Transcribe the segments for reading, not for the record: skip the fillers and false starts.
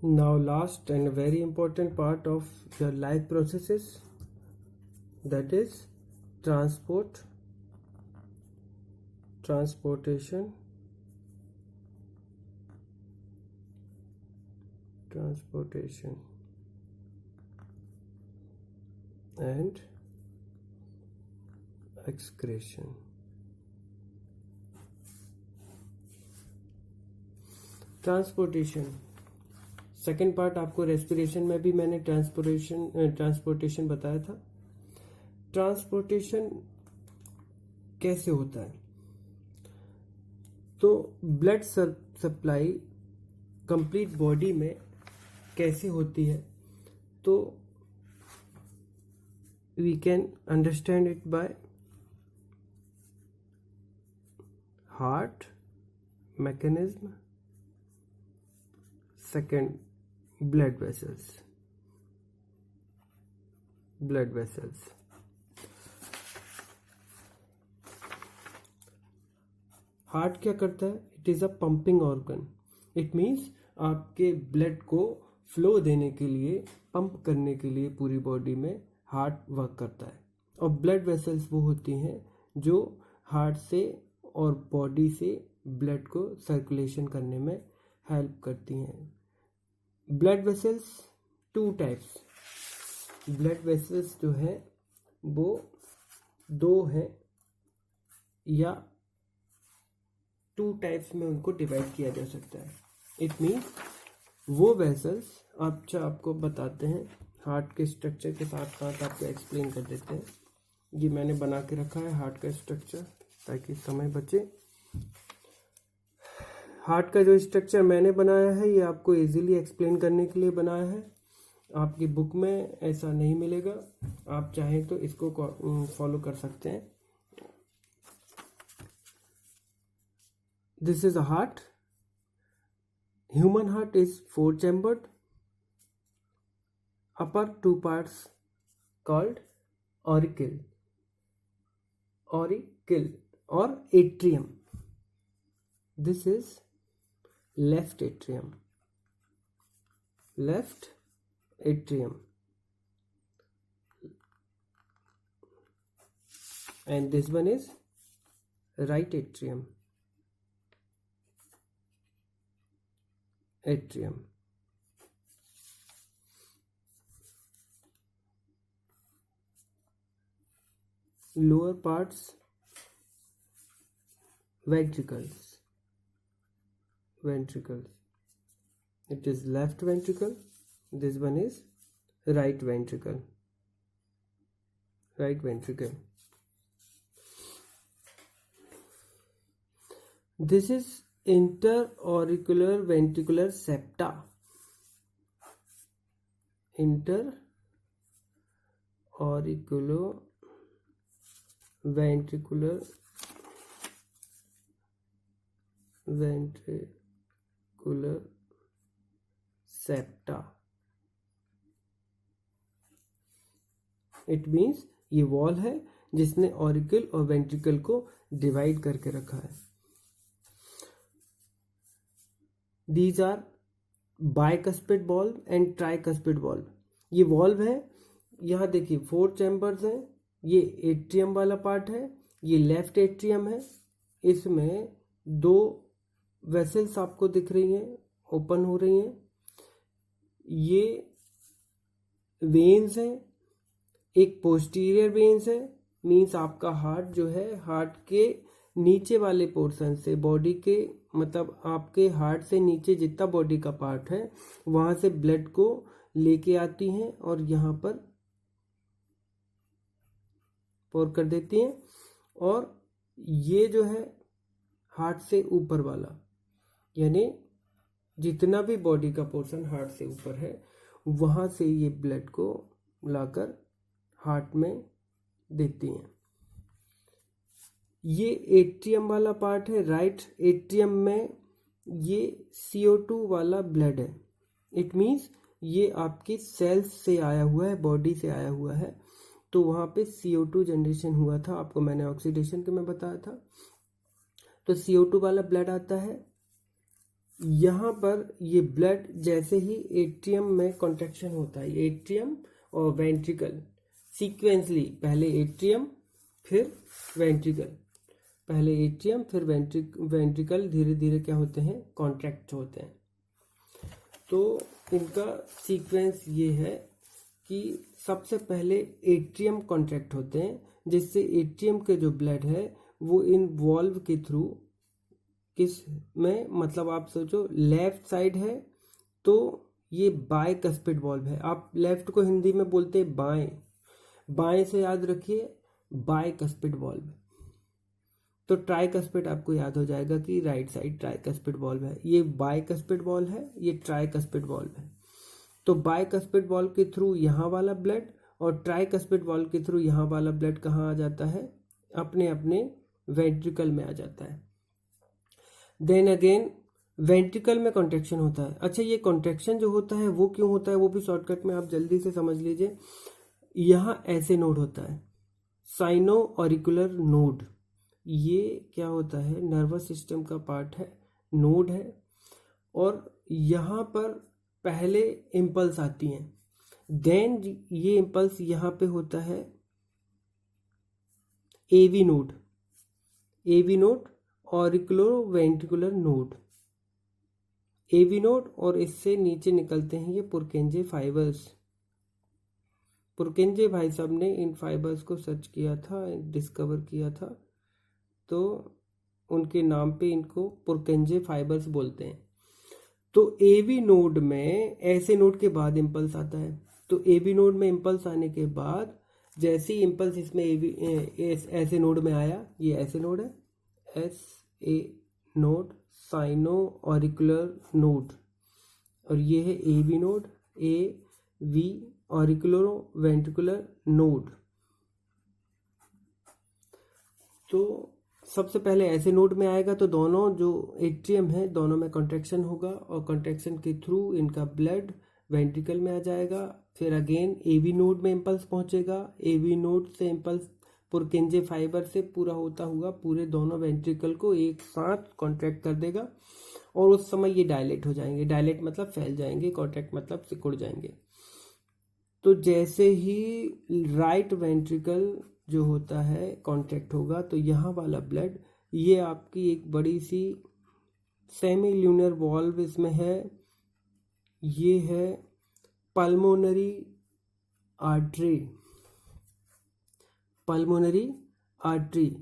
Now last and a very important part of your life processes, that is transportation and excretion. Transportation second part आपको respiration में भी मैंने transportation बताया था। Transportation कैसे होता है? तो ब्लड सप्लाई कंप्लीट बॉडी में कैसे होती है, तो we can understand it by heart mechanism, second blood vessels. Heart क्या करता है? It is a pumping organ. It means आपके ब्लड को फ्लो देने के लिए, पंप करने के लिए पूरी बॉडी में हार्ट वर्क करता है। और ब्लड वेसल्स वो होती हैं जो हार्ट से और बॉडी से ब्लड को सर्कुलेशन करने में हेल्प करती हैं। Blood vessels two types, blood vessels जो है वो दो हैं या टू टाइप्स में उनको डिवाइड किया जा सकता है। इट मीन्स वो वेसल्स आपको बताते हैं, हार्ट के स्ट्रक्चर के साथ साथ आपको एक्सप्लेन कर देते हैं। ये मैंने बना के रखा है हार्ट का स्ट्रक्चर ताकि समय बचे। हार्ट का जो स्ट्रक्चर मैंने बनाया है ये आपको इजीली एक्सप्लेन करने के लिए बनाया है। आपकी बुक में ऐसा नहीं मिलेगा, आप चाहें तो इसको फॉलो कर सकते हैं। This is a heart. Human heart is 4 chambered, upper 2 parts called auricle or atrium. This is left atrium, and this one is right atrium. Lower parts ventricles. It is left ventricle. This one is right ventricle. This is interauricular ventricular septa. Interauricular ventricular septa. It means ये wall है जिसने auricle और ventricle को divide करके रखा है। These are bicuspid valve and tricuspid valve. ये valve है, यहाँ देखिए 4 चैम्बर्स हैं। ये एट्रियम वाला पार्ट है, ये लेफ्ट एट्रियम है। इसमें 2 वेसल्स आपको दिख रही हैं, ओपन हो रही हैं। ये वेन्स हैं, एक पोस्टीरियर वेन्स है, मीन्स आपका हार्ट जो है हार्ट के नीचे वाले पोर्शन से, बॉडी के मतलब आपके हार्ट से नीचे जितना बॉडी का पार्ट है वहां से ब्लड को लेके आती हैं और यहाँ पर पोर कर देती हैं। और ये जो है हार्ट से ऊपर वाला, यानी जितना भी बॉडी का पोर्शन हार्ट से ऊपर है वहां से ये ब्लड को लाकर हार्ट में देती हैं। ये एट्रियम वाला पार्ट है, राइट एट्रियम में ये CO2 वाला ब्लड है। इट मीन्स ये आपकी सेल्स से आया हुआ है, बॉडी से आया हुआ है, तो वहाँ पे CO2 जनरेशन हुआ था। आपको मैंने ऑक्सीडेशन के में बताया था। तो CO2 वाला ब्लड आता है, यहाँ पर ये ब्लड जैसे ही एट्रियम में कॉन्ट्रैक्शन होता है, एट्रियम और वेंट्रिकल सीक्वेंसली, पहले एट्रियम फिर वेंट्रिकल, पहले एट्रियम फिर वेंट्रिकल धीरे धीरे क्या होते हैं, कॉन्ट्रैक्ट होते हैं। तो इनका सीक्वेंस ये है कि सबसे पहले एट्रियम कॉन्ट्रैक्ट होते हैं, जिससे एट्रियम के जो ब्लड है वो इन वॉल्व के थ्रू, किस में, मतलब आप सोचो लेफ्ट साइड है तो ये बाइकस्पिड वॉल्व है, आप लेफ्ट को हिंदी में बोलते हैं बाएं, बाएं से याद रखिए बाइकस्पिड वॉल्व। तो ट्राइकस्पिड आपको याद हो जाएगा कि राइट साइड ट्राइकस्पिड वॉल्व है, ये बाइकस्पिड वॉल्व है, ये ट्राइकस्पिड वॉल्व है। तो बाइकस्पिड वॉल्व के थ्रू यहाँ वाला ब्लड और ट्राइकस्पिड वॉल्व के थ्रू यहाँ वाला ब्लड कहाँ आ जाता है, अपने अपने वेंट्रिकल में आ जाता है। देन अगेन वेंट्रिकल में कॉन्ट्रैक्शन होता है। अच्छा, ये कॉन्ट्रैक्शन जो होता है वो क्यों होता है, वो भी शॉर्टकट में आप जल्दी से समझ लीजिए। यहाँ ऐसे नोड होता है, साइनो ऑरिकुलर नोड, ये क्या होता है, नर्वस सिस्टम का पार्ट है, नोड है, और यहाँ पर पहले इम्पल्स आती हैं, देन ये इम्पल्स यहाँ पे होता है AV node, AV node auriculo ventricular node, AV node, और इससे नीचे निकलते हैं ये पुरकेंजे फाइबर्स। पुरकेंजे भाई साहब ने इन फाइबर्स को सर्च किया था, डिस्कवर किया था, तो उनके नाम पे इनको पुरकेंजे फाइबर्स बोलते हैं। तो एवी नोड में ऐसे नोड के बाद इम्पल्स आता है, तो एवी नोड में इम्पल्स आने के बाद जैसे ही इम्पल्स इसमें ऐसे नोड में आया, ये ऐसे नोड है, S A node, sino auricular node, और ये है AV node, A V auricular ventricular node. तो सबसे पहले ऐसे नोड में आएगा तो दोनों जो एट्रियम है दोनों में कॉन्ट्रैक्शन होगा, और कॉन्ट्रैक्शन के थ्रू इनका ब्लड वेंट्रिकल में आ जाएगा। फिर अगेन एवी नोड में इम्पल्स पहुंचेगा, एवी नोड से इम्पल्स पुरकेंजे फाइबर से पूरा होता हुआ पूरे दोनों वेंट्रिकल को एक साथ कॉन्ट्रैक्ट कर देगा, और उस समय ये डायलेट हो जाएंगे, डायलेट मतलब फैल जाएंगे, कॉन्ट्रैक्ट मतलब सिकुड़ जाएंगे। तो जैसे ही राइट वेंट्रिकल जो होता है कॉन्ट्रैक्ट होगा, तो यहाँ वाला ब्लड, ये आपकी एक बड़ी सी सेमी ल्यूनर वॉल्व इसमें है, ये है pulmonary artery, pulmonary artery,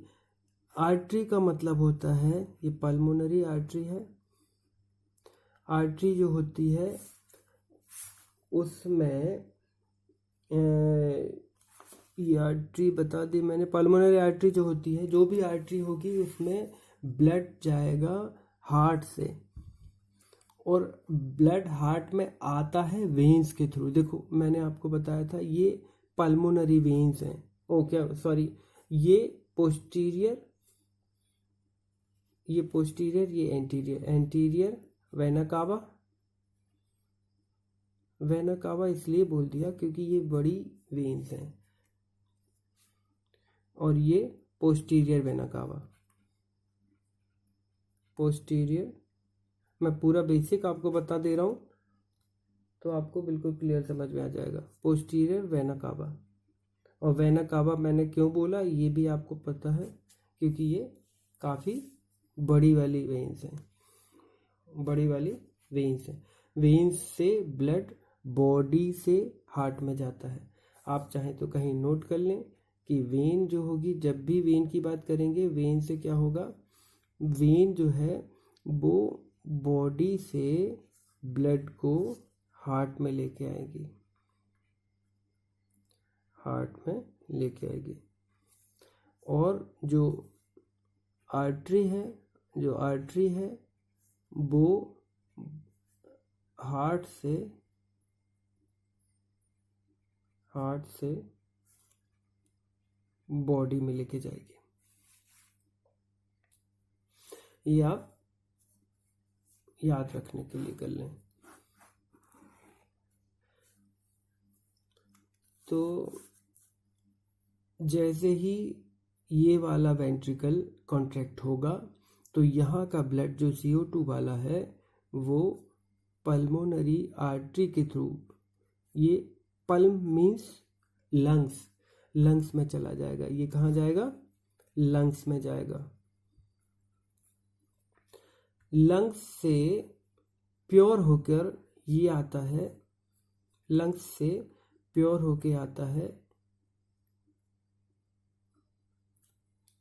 artery का मतलब होता है, ये पल्मोनरी आर्टरी है, आर्टरी जो होती है उसमें ये आर्टरी बता दी मैंने, पल्मोनरी आर्टरी जो होती है, जो भी आर्टरी होगी उसमें ब्लड जाएगा हार्ट से, और ब्लड हार्ट में आता है वेन्स के थ्रू। देखो मैंने आपको बताया था ये पल्मोनरी वेन्स हैं, ओके सॉरी, ये पोस्टीरियर, ये पोस्टीरियर, ये anterior, anterior vena cava, vena cava इसलिए बोल दिया क्योंकि ये बड़ी वेन्स हैं, और ये पोस्टीरियर वेना कावा, पोस्टीरियर, मैं पूरा बेसिक आपको बता दे रहा हूँ तो आपको बिल्कुल क्लियर समझ में आ जाएगा। पोस्टीरियर वेना कावा, और वेना कावा मैंने क्यों बोला ये भी आपको पता है, क्योंकि ये काफ़ी बड़ी वाली वेन्स हैं, बड़ी वाली वेन्स हैं, वेन्स से ब्लड बॉडी से हार्ट में जाता है। आप चाहें तो कहीं नोट कर लें कि वेन जो होगी, जब भी वेन की बात करेंगे, वेन से क्या होगा, वेन जो है वो बॉडी से ब्लड को हार्ट में लेके आएगी, हार्ट में लेके आएगी। और जो आर्टरी है, जो आर्टरी है वो हार्ट से बॉडी में लेके जाएगी। ये आप याद रखने के लिए कर लें। तो जैसे ही ये वाला वेंट्रिकल कॉन्ट्रैक्ट होगा तो यहाँ का ब्लड जो CO2 वाला है वो पल्मोनरी आर्टरी के थ्रू, ये पल्म मीन्स लंग्स, लंग्स में चला जाएगा। ये कहाँ जाएगा? लंग्स में जाएगा। लंग्स से प्योर होकर ये आता है, लंग्स से प्योर होके आता है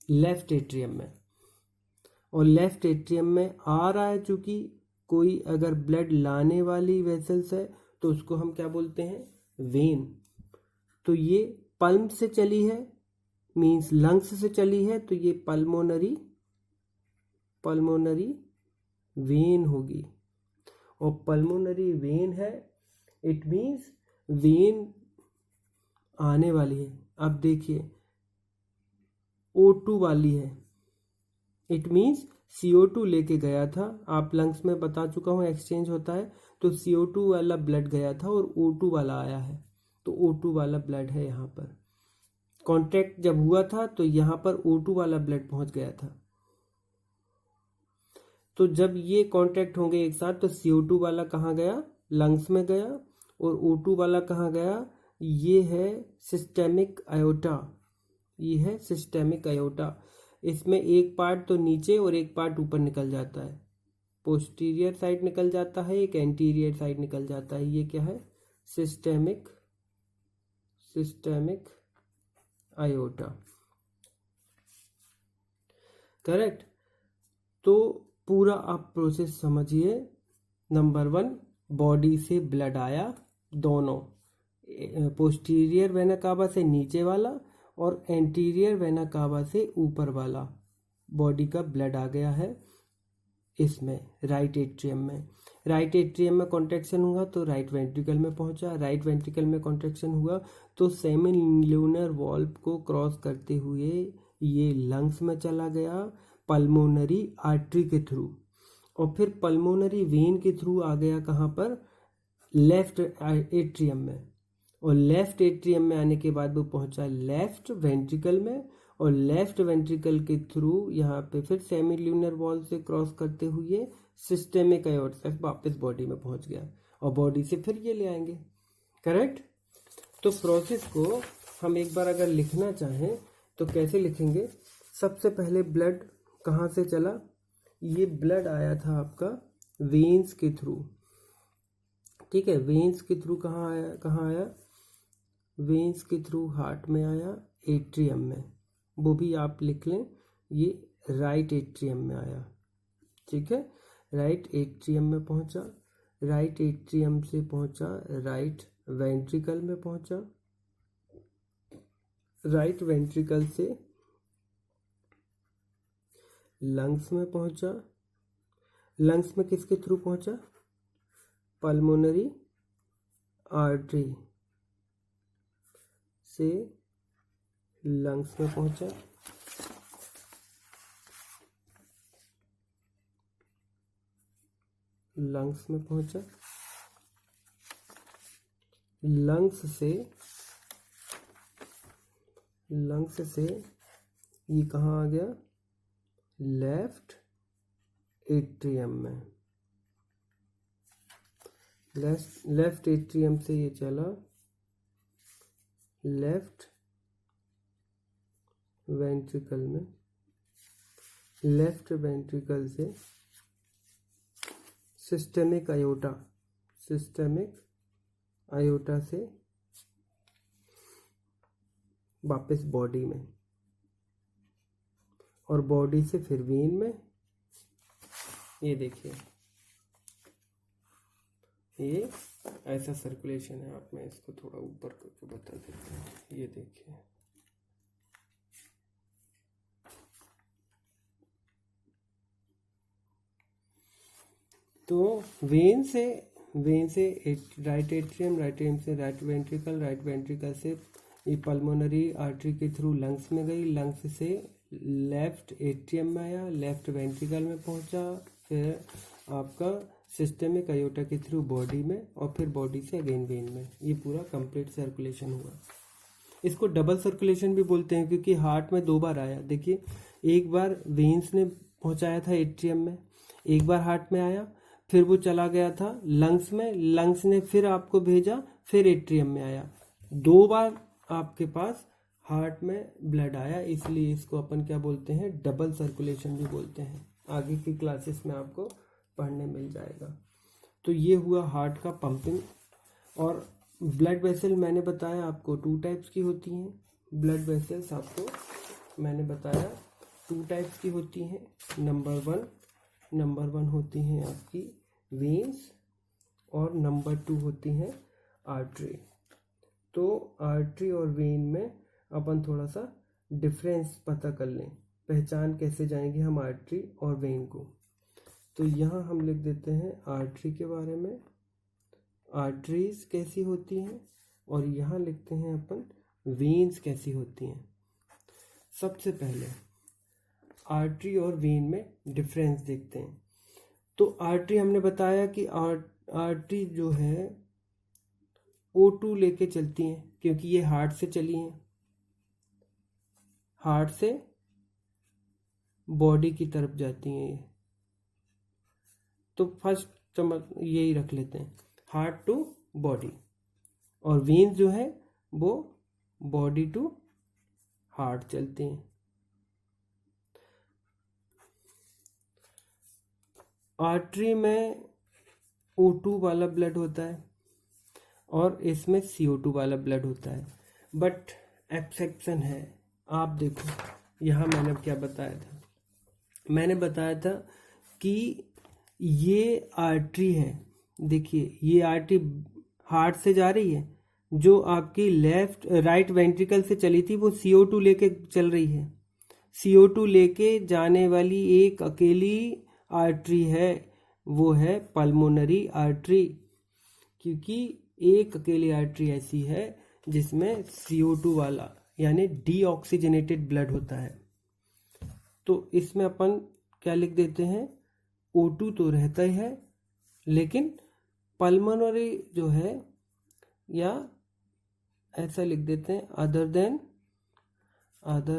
लेफ्ट एट्रियम में, और लेफ्ट एट्रियम में आ रहा है। चूंकि कोई अगर ब्लड लाने वाली वेसल्स है तो उसको हम क्या बोलते हैं? वेन। तो ये पल्म से चली है, मीन्स लंग्स से चली है, तो ये पल्मोनरी वेन होगी। और पल्मोनरी वेन है, इट मीन्स वेन आने वाली है। अब देखिए O2 वाली है, इट मीन्स CO2 लेके गया था। आप लंग्स में बता चुका हूँ एक्सचेंज होता है, तो CO2 वाला ब्लड गया था और O2 वाला आया है, तो O2 वाला ब्लड है यहाँ पर। कॉन्टैक्ट जब हुआ था तो यहाँ पर O2 वाला ब्लड पहुंच गया था। तो जब ये कॉन्टैक्ट होंगे एक साथ तो CO2 वाला कहाँ गया? लंग्स में गया। और O2 वाला कहाँ गया? ये है सिस्टेमिक आयोटा, ये है सिस्टेमिक आयोटा। इसमें एक पार्ट तो नीचे और एक पार्ट ऊपर निकल जाता है, पोस्टीरियर साइड निकल जाता है, एक एंटीरियर साइड निकल जाता है। ये क्या है? Systemic iota, correct. तो पूरा आप प्रोसेस समझिए। नंबर 1, बॉडी से ब्लड आया, दोनों, पोस्टीरियर वेना कावा से नीचे वाला और एंटीरियर वेना कावा से ऊपर वाला बॉडी का ब्लड आ गया है इसमें राइट एट्रियम में। राइट एट्रियम में कॉन्ट्रैक्शन हुआ तो राइट वेंट्रिकल में पहुंचा, राइट वेंट्रिकल में कॉन्ट्रैक्शन हुआ तो सेमिल्यूनर वॉल्व को क्रॉस करते हुए ये लंग्स में चला गया पल्मोनरी आर्टरी के थ्रू, और फिर पल्मोनरी वेन के थ्रू आ गया कहाँ पर? लेफ्ट एट्रियम में। और लेफ्ट एट्रियम में आने के बाद वो पहुंचा लेफ्ट वेंट्रिकल में, और लेफ्ट वेंट्रिकल के थ्रू यहाँ पे फिर सेमिल्यूनर वॉल से क्रॉस करते हुए सिस्टेमिक आयोटा तक वापस बॉडी में पहुंच गया, और बॉडी से फिर ये ले आएंगे, करेक्ट। तो प्रोसेस को हम एक बार अगर लिखना चाहें तो कैसे लिखेंगे? सबसे पहले ब्लड कहाँ से चला? ये ब्लड आया था आपका वेन्स के थ्रू, ठीक है। वेन्स के थ्रू कहाँ आया? वेन्स के थ्रू हार्ट में आया, एट्रियम में, वो भी आप लिख लें, ये राइट एट्रियम में आया, ठीक है। राइट एट्रियम में पहुंचा, राइट एट्रियम से पहुंचा राइट वेंट्रिकल में पहुंचा, राइट वेंट्रिकल से लंग्स में पहुंचा, लंग्स में किसके थ्रू पहुंचा? पल्मोनरी आर्टरी से लंग्स में पहुंचा, लंग्स में पहुंचा, लंग्स से ये कहाँ आ गया? लेफ्ट एट्रियम में। लेफ्ट एट्रियम से ये चला लेफ्ट वेंट्रिकल में, लेफ्ट वेंट्रिकल से सिस्टेमिक आयोटा से वापस बॉडी में, और बॉडी से फिर वेन में। ये देखिए ये ऐसा सर्कुलेशन है। आप मैं इसको थोड़ा ऊपर करके बता देता हूँ। ये देखिए तो वेन से राइट एट्रियम से राइट वेंट्रिकल से ये पल्मोनरी आर्टरी के थ्रू लंग्स में गई, लंग्स से लेफ्ट एट्रियम में आया, लेफ्ट वेंट्रिकल में पहुंचा, फिर आपका सिस्टेमिक आयोटा के थ्रू बॉडी में, और फिर बॉडी से अगेन वेन में। ये पूरा कंप्लीट सर्कुलेशन हुआ। इसको डबल सर्कुलेशन भी बोलते हैं क्योंकि हार्ट में 2 बार आया। देखिए एक बार वेन्स ने पहुंचाया था एट्रियम में, एक बार हार्ट में आया, फिर वो चला गया था लंग्स में, लंग्स ने फिर आपको भेजा, फिर एट्रियम में आया। 2 बार आपके पास हार्ट में ब्लड आया, इसलिए इसको अपन क्या बोलते हैं, डबल सर्कुलेशन भी बोलते हैं। आगे की क्लासेस में आपको पढ़ने मिल जाएगा। तो ये हुआ हार्ट का पंपिंग। और ब्लड वेसल मैंने बताया आपको 2 टाइप्स की होती हैं। ब्लड वेसल्स आपको मैंने बताया 2 टाइप्स की होती हैं। नंबर 1 होती हैं आपकी वेन्स, और नंबर 2 होती हैं आर्टरी। तो आर्टरी और वेन में अपन थोड़ा सा डिफरेंस पता कर लें, पहचान कैसे जाएंगे हम आर्टरी और वेन को। तो यहाँ हम लिख देते हैं आर्टरी के बारे में, आर्टरीज कैसी होती हैं, और यहाँ लिखते हैं अपन वेन्स कैसी होती हैं। सबसे पहले आर्टरी और वेन में डिफरेंस देखते हैं। तो आर्टरी हमने बताया कि आर्टरी जो है O2 लेके चलती हैं, क्योंकि ये हार्ट से चली हैं, हार्ट से बॉडी की तरफ जाती हैं ये। तो फर्स्ट यही रख लेते हैं, हार्ट टू बॉडी। और वेन्स जो है वो बॉडी टू हार्ट चलते हैं। आर्टरी में O2 वाला ब्लड होता है और इसमें CO2 वाला ब्लड होता है, बट एक्सेप्शन है। आप देखो यहाँ मैंने क्या बताया था, मैंने बताया था कि ये आर्टरी है, देखिए ये आर्टरी हार्ट से जा रही है, जो आपकी राइट वेंट्रिकल से चली थी वो CO2 लेके चल रही है। CO2 लेके जाने वाली एक अकेली आर्टरी है, वो है पल्मोनरी आर्टरी, क्योंकि एक अकेली आर्टरी ऐसी है जिसमें CO2 वाला यानी डीऑक्सीजनेटेड ब्लड होता है। तो इसमें अपन क्या लिख देते हैं, O2 तो रहता ही है, लेकिन पल्मोनरी जो है, या ऐसा लिख देते हैं other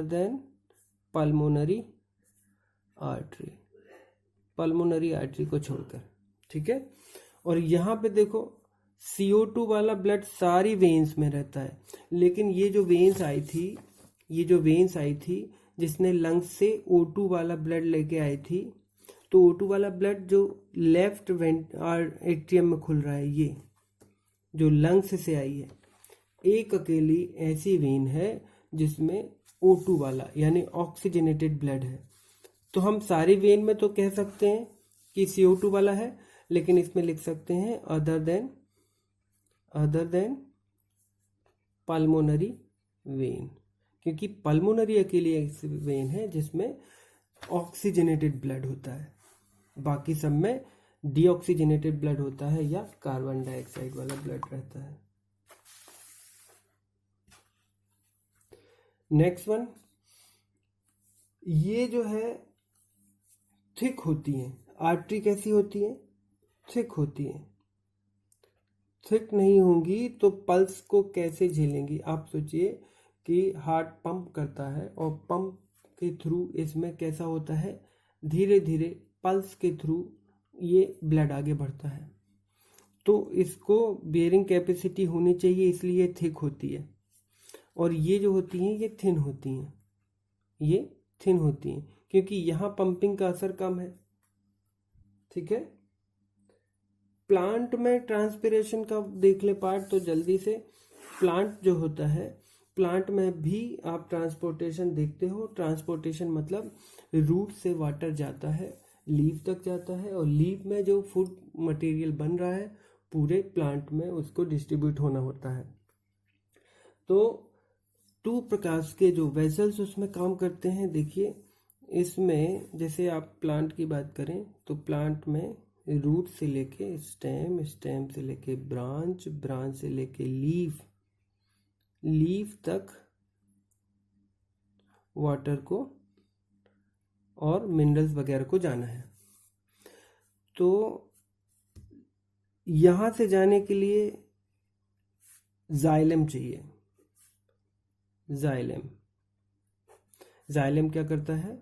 than pulmonary artery, pulmonary artery को छोड़कर, ठीक है। और यहाँ पे देखो CO2 वाला ब्लड सारी वेन्स में रहता है, लेकिन ये जो वेन्स आई थी जिसने लंग्स से O2 वाला ब्लड लेके आई थी, तो O2 वाला ब्लड जो लेफ्ट एट्रियम में खुल रहा है, ये जो लंग्स से आई है, एक अकेली ऐसी वेन है जिसमें O2 वाला यानी ऑक्सीजनेटेड ब्लड है। तो हम सारी वेन में तो कह सकते हैं कि CO2 वाला है, लेकिन इसमें लिख सकते हैं अदर देन पल्मोनरी वेन, क्योंकि पल्मोनरी अकेली ऐसी वेन है जिसमें ऑक्सीजनेटेड ब्लड होता है, बाकी सब में डीऑक्सीजनेटेड ब्लड होता है या कार्बन डाइऑक्साइड वाला ब्लड रहता है। नेक्स्ट वन, ये जो है थिक होती है। आर्टरी कैसी होती है, थिक होती है। थिक नहीं होंगी तो पल्स को कैसे झेलेंगी। आप सोचिए कि हार्ट पंप करता है और पंप के थ्रू इसमें कैसा होता है, धीरे धीरे पल्स के थ्रू ये ब्लड आगे बढ़ता है, तो इसको बेयरिंग कैपेसिटी होनी चाहिए, इसलिए थिक होती है। और ये जो होती हैं ये थिन होती हैं, ये थिन होती हैं क्योंकि यहाँ पंपिंग का असर कम है, ठीक है। प्लांट में ट्रांसपिरेशन का देख ले पार्ट, तो जल्दी से प्लांट जो होता है, प्लांट में भी आप ट्रांसपोर्टेशन देखते हो। ट्रांसपोर्टेशन मतलब रूट से वाटर जाता है, लीफ तक जाता है, और लीफ में जो फूड मटेरियल बन रहा है पूरे प्लांट में उसको डिस्ट्रीब्यूट होना होता है। तो 2 प्रकार के जो वेसल्स उसमें काम करते हैं। देखिए इसमें जैसे आप प्लांट की बात करें तो प्लांट में रूट से लेके स्टेम, स्टेम से लेके ब्रांच, ब्रांच से लेके लीफ, लीफ तक वाटर को और मिनरल्स वगैरह को जाना है। तो यहां से जाने के लिए जाइलम चाहिए। जाइलम क्या करता है,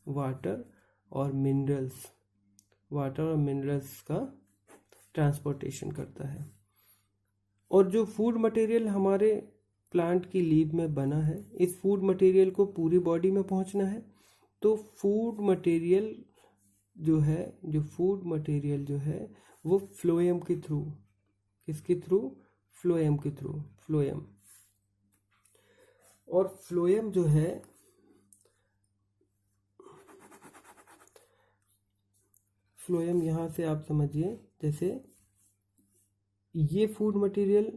वाटर और मिनरल्स वाटर और मिनरल्स का ट्रांसपोर्टेशन करता है। और जो फूड मटेरियल हमारे प्लांट की लीफ में बना है, इस फूड मटेरियल को पूरी बॉडी में पहुंचना है। तो फूड मटेरियल जो है वो फ्लोएम के थ्रू, किसके थ्रू? फ्लोएम के थ्रू, फ्लोएम। और फ्लोएम जो है फ्लोएम यहाँ से आप समझिए, जैसे ये फूड मटेरियल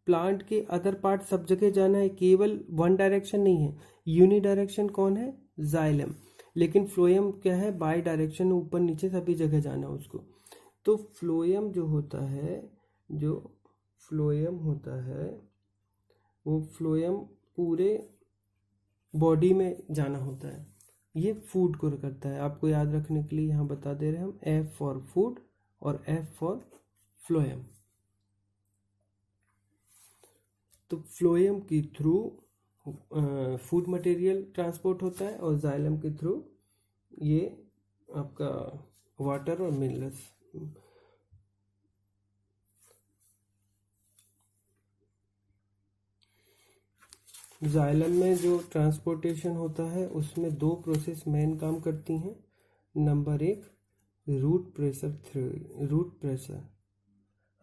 प्लांट के अदर पार्ट सब जगह जाना है, केवल वन डायरेक्शन नहीं है। यूनि डायरेक्शन कौन है? जाइलम। लेकिन फ्लोएम क्या है? बाई डायरेक्शन, ऊपर नीचे सभी जगह जाना है उसको। तो फ्लोएम जो होता है, वो फ्लोएम पूरे बॉडी में जाना होता है। ये फूड को करता है। आपको याद रखने के लिए यहाँ बता दे रहे हैं हम, F फॉर फूड और F फॉर फ्लोएम। तो फ्लोएम के थ्रू फूड मटेरियल ट्रांसपोर्ट होता है और जाइलम के थ्रू ये आपका वाटर और मिनरल्स। जाइलम में जो ट्रांसपोर्टेशन होता है उसमें दो प्रोसेस मेन काम करती हैं। Number 1, root pressure.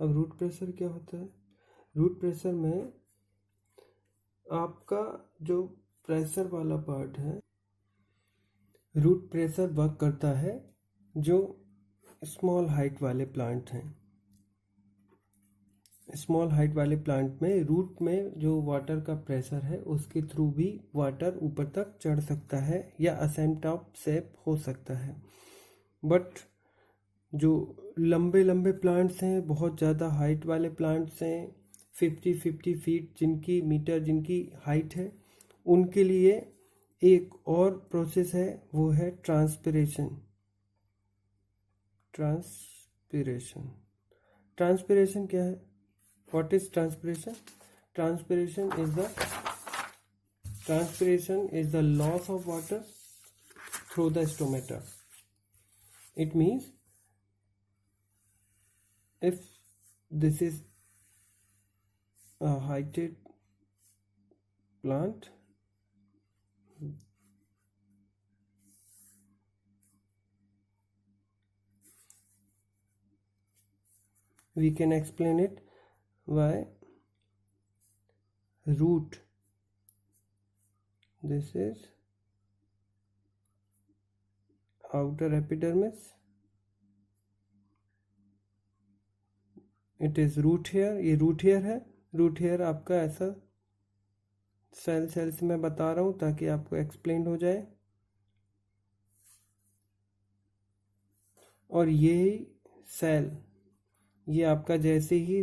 अब रूट प्रेशर क्या होता है? रूट प्रेशर में आपका जो प्रेशर वाला पार्ट है, रूट प्रेशर वर्क करता है जो स्मॉल हाइट वाले प्लांट हैं। स्मॉल हाइट वाले प्लांट में रूट में जो वाटर का प्रेशर है उसके थ्रू भी वाटर ऊपर तक चढ़ सकता है या असेंटॉप शेप हो सकता है। बट जो लंबे लंबे प्लांट्स हैं, बहुत ज़्यादा हाइट वाले प्लांट्स हैं, 50 फीट जिनकी हाइट है, उनके लिए एक और प्रोसेस है, वो है ट्रांसपिरेशन। ट्रांसपिरेशन क्या है? What is transpiration? Transpiration is the loss of water through the stomata. It means if this is a heighted plant, we can explain it by root. This is outer epidermis. It is root hair. ये root hair है। root hair आपका ऐसा sales में बता रहा हूँ ताकि आपको एक्सप्लेन हो जाए। और ये सेल, ये आपका जैसे ही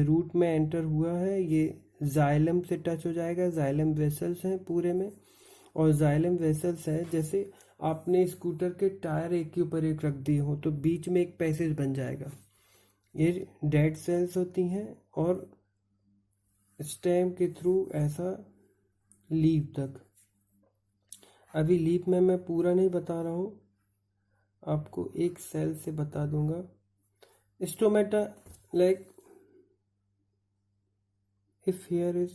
रूट में एंटर हुआ है, ये जाइलम से टच हो जाएगा। जाइलम वेसल्स हैं पूरे में, और जाइलम वेसल्स है जैसे आपने स्कूटर के टायर एक के ऊपर एक रख दिए हो तो बीच में एक पैसेज बन जाएगा। ये डेड सेल्स होती हैं और स्टेम के थ्रू ऐसा लीफ तक। अभी लीफ में मैं पूरा नहीं बता रहा हूँ, आपको एक सेल से बता दूंगा। Stomata, like if here is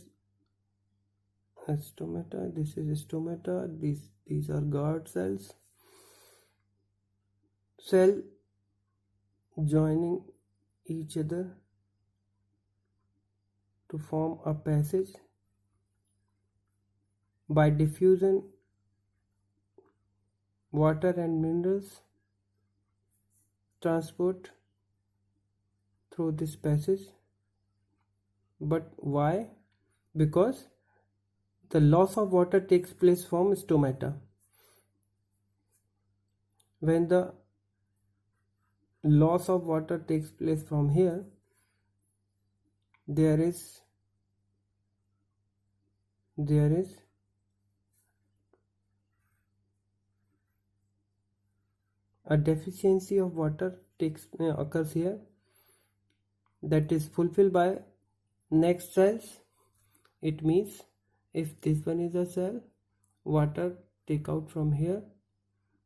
a stomata, this is stomata, these are guard cells, cell joining each other to form a passage by diffusion. Water and minerals transport through this passage. But why? Because the loss of water takes place from stomata. When the loss of water takes place from here, there is a deficiency of water occurs here, that is fulfilled by next cells. It means if this one is a cell, water take out from here,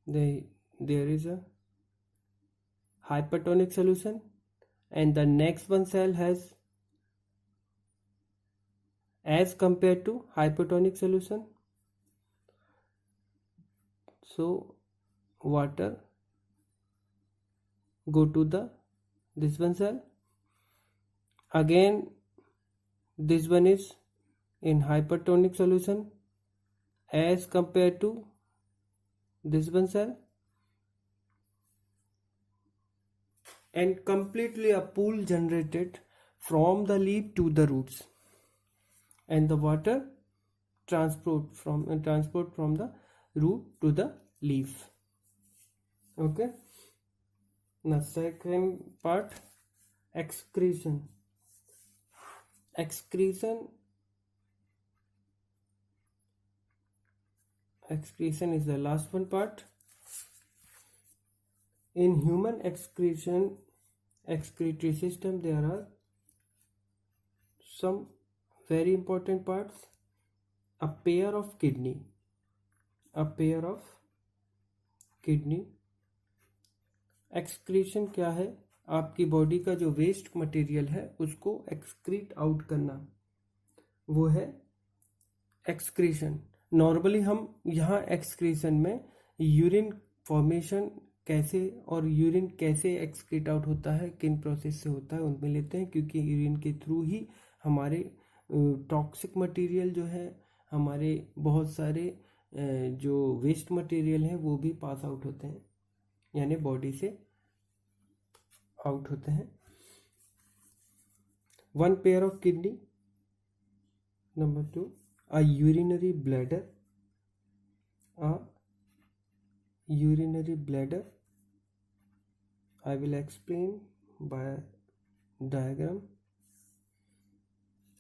there is a hypertonic solution, and the next one cell has as compared to hypertonic solution. So water go to the this one cell. Again this one is in hypertonic solution as compared to this one cell, and completely a pool generated from the leaf to the roots, and the water transport from the root to the leaf. Okay, now second part, excretion. Excretion is the last one part. In human excretory system there are some very important parts. A pair of kidney. Excretion क्या है? आपकी body का जो waste material है उसको excrete out करना, वो है एक्सक्रीशन. नॉर्मली हम यहाँ एक्सक्रीशन में यूरिन फॉर्मेशन कैसे और यूरिन कैसे एक्सक्रीट आउट होता है, किन प्रोसेस से होता है, उनमें लेते हैं, क्योंकि यूरिन के थ्रू ही हमारे टॉक्सिक मटेरियल जो है, हमारे बहुत सारे जो वेस्ट मटेरियल हैं वो भी पास आउट होते हैं, यानी बॉडी से आउट होते हैं. One pair of kidney. Number 2, a urinary bladder. I will explain by diagram.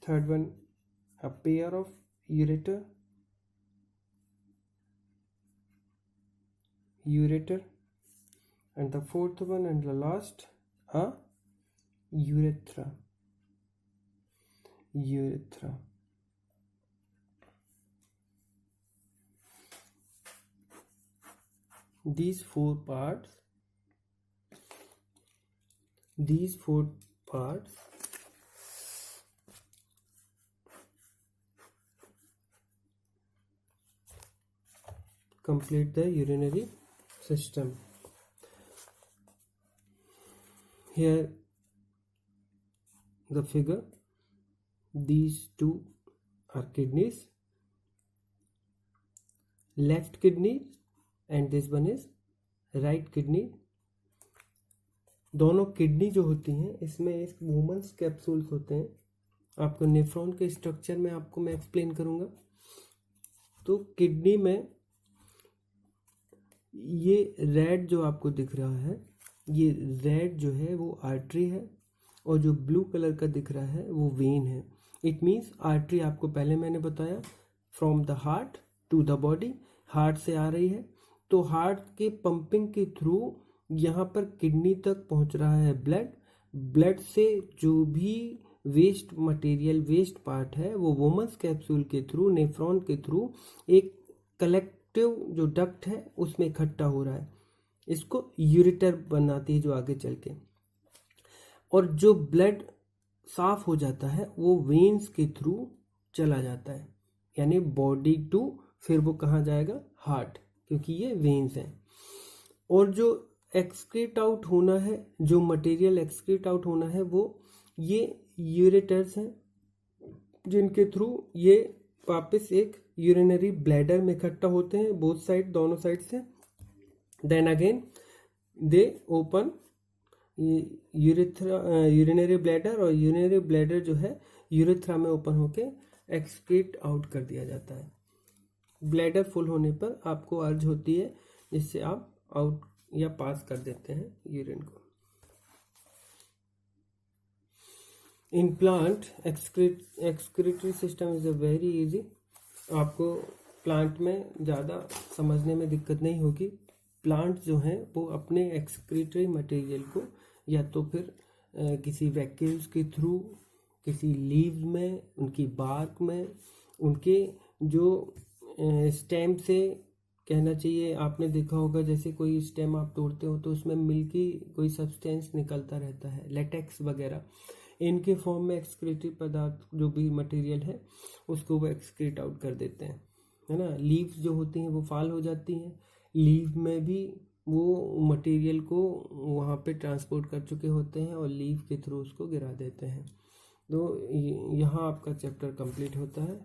Third one, a pair of ureter, and the fourth one and the last, a urethra. These four parts complete the urinary system. Here the figure, these two are kidneys, left kidney and this one is right kidney. दोनों kidney जो होती हैं इसमें एक women's capsules होते हैं. आपको nephron के स्ट्रक्चर में आपको मैं एक्सप्लेन करूंगा. तो किडनी में ये रेड जो आपको दिख रहा है, ये रेड जो है वो आर्टरी है, और जो ब्लू कलर का दिख रहा है वो वेन है. इट मीन्स आर्टरी आपको पहले मैंने बताया from the heart to the body, heart से आ रही है, तो हार्ट के पंपिंग के थ्रू यहाँ पर किडनी तक पहुँच रहा है ब्लड से जो भी वेस्ट मटेरियल, वेस्ट पार्ट है, वो वोमन्स कैप्सूल के थ्रू, नेफ्रॉन के थ्रू एक कलेक्टिव जो डक्ट है उसमें इकट्ठा हो रहा है. इसको यूरेटर बनाती है जो आगे चल के, और जो ब्लड साफ हो जाता है वो वेन्स के थ्रू चला जाता है, यानी बॉडी टू फिर वो कहाँ जाएगा? हार्ट, क्योंकि ये वेन्स हैं. और जो एक्सक्रीट आउट होना है, जो मटेरियल एक्सक्रीट आउट होना है, वो ये यूरेटर्स हैं जिनके थ्रू ये वापस एक यूरिनरी ब्लैडर में इकट्ठा होते हैं, बोथ साइड, दोनों साइड से. Then again they open urinary bladder, और यूरिनरी ब्लैडर जो है यूरेथ्रा में ओपन होके एक्सक्रीट आउट कर दिया जाता है. ब्लैडर फुल होने पर आपको अर्ज होती है जिससे आप आउट या पास कर देते हैं यूरिन को. In plant excretory system is a very easy. आपको प्लांट में ज़्यादा समझने में दिक्कत नहीं होगी. प्लांट जो हैं वो अपने एक्सक्रीटरी मटेरियल को या तो फिर किसी वैक्यूल्स के थ्रू, किसी लीव में, उनकी बार्क में, उनके जो स्टेम से कहना चाहिए, आपने देखा होगा जैसे कोई स्टेम आप तोड़ते हो तो उसमें मिल्की कोई सब्सटेंस निकलता रहता है, लेटेक्स वगैरह। इनके फॉर्म में एक्सक्रीटरी पदार्थ जो भी मटेरियल है उसको वो एक्सक्रीट आउट कर देते हैं, है ना। लीव्स जो होती हैं वो फाल हो जाती हैं, लीव में भी वो मटेरियल को वहाँ पे ट्रांसपोर्ट कर चुके होते हैं और लीव के थ्रू उसको गिरा देते हैं। तो यहाँ आपका चैप्टर कंप्लीट होता है।